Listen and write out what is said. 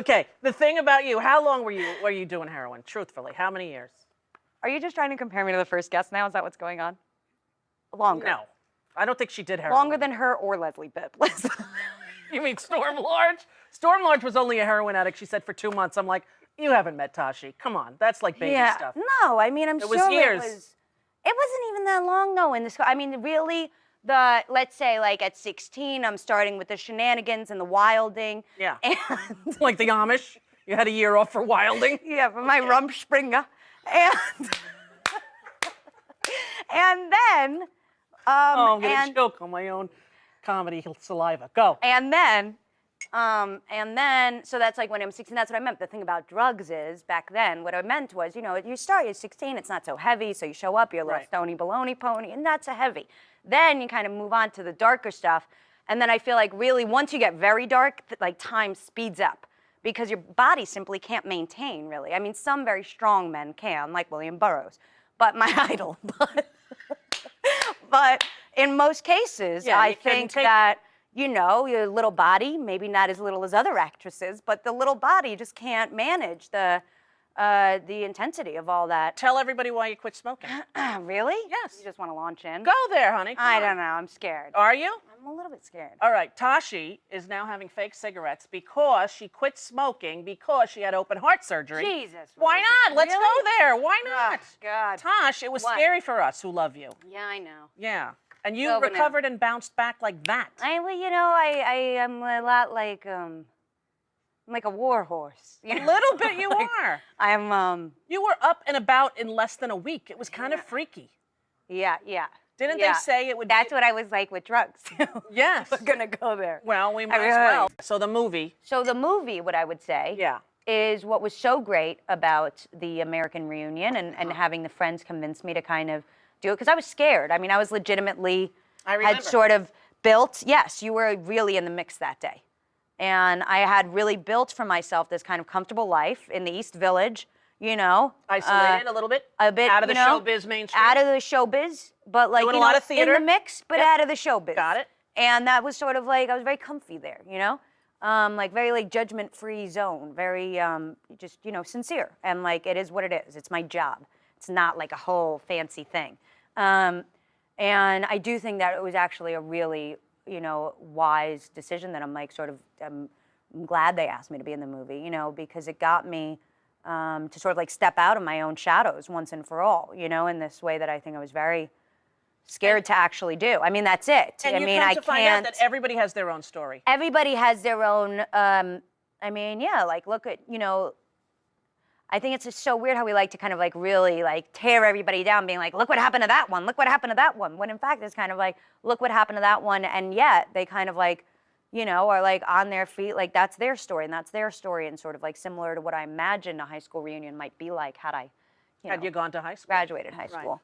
Okay, the thing about you, how long were you doing heroin? Truthfully, how many years? Are you just trying to compare me to the first guest now? Is that what's going on? Longer. No, I don't think she did heroin. Longer than her or Leslie Bibb. You mean Storm Large? Storm Large was only a heroin addict, she said, for 2 months. I'm like, you haven't met Tashi. Come on, that's like baby stuff. No, I mean, I'm sure was years. It wasn't even that long, though, in this. I mean, really, let's say, like, at 16, I'm starting with the shenanigans and the wilding. Yeah. And like the Amish? You had a year off for wilding? yeah, for my Rumspringa. And then... oh, I'm going to choke on my own comedy saliva. Go. And then, so that's like when I'm 16, that's what I meant. The thing about drugs is, back then, what I meant was, you know, you start, you're 16, it's not so heavy, so you show up, you're a little stony baloney pony, and not so heavy. Then you kind of move on to the darker stuff, and then I feel like really, once you get very dark, like time speeds up, because your body simply can't maintain, really. I mean, some very strong men can, like William Burroughs, but my idol, but in most cases, I think that, you know, your little body, maybe not as little as other actresses, but the little body just can't manage the intensity of all that. Tell everybody why you quit smoking. Really? Yes. You just want to launch in? Go there, honey. Come I on. don't know. I'm scared. Are you? I'm a little bit scared. All right. Tashi is now having fake cigarettes because she quit smoking because she had open heart surgery. Jesus. Why not? Let's go there. Why not? Oh, God. Tosh, it was scary for us who love you. Yeah, I know. Yeah. And you recovered and bounced back like that. Well, you know, I am a lot like, I'm like a war horse. You know? A little bit you are. I'm, You were up and about in less than a week. It was kind of freaky. Yeah. Didn't they say it would That's what I was like with drugs. Yes. We're gonna go there. Well, we might as well. So the movie. So the movie, what I would say, is what was so great about the American reunion and having the friends convince me to kind of do it, because I was scared. I mean, I was legitimately, had sort of built, yes, you were really in the mix that day. And I had really built for myself this kind of comfortable life in the East Village, you know. Isolated a little bit? A bit, out of the showbiz mainstream? Out of the showbiz, but like, doing a lot of theater? in the mix, but out of the showbiz. Got it. And that was sort of like, I was very comfy there, you know? Like very like judgment-free zone, very just, you know, sincere. And like, it is what it is. It's my job. It's not like a whole fancy thing. And I do think that it was actually a really, you know, wise decision that I'm like sort of, I'm glad they asked me to be in the movie, you know, because it got me to sort of like step out of my own shadows once and for all, you know, in this way that I think I was very scared to actually do. I mean, that's it. And I mean, I can't find out that everybody has their own story. Everybody has their own, I mean, yeah, like look at, you know, I think it's just so weird how we like to kind of like really like tear everybody down, being like, look what happened to that one, look what happened to that one. When in fact it's kind of like, look what happened to that one, and yet they kind of like, you know, are like on their feet, like that's their story and that's their story, and sort of like similar to what I imagined a high school reunion might be like had I, had you gone to high school? Graduated high school.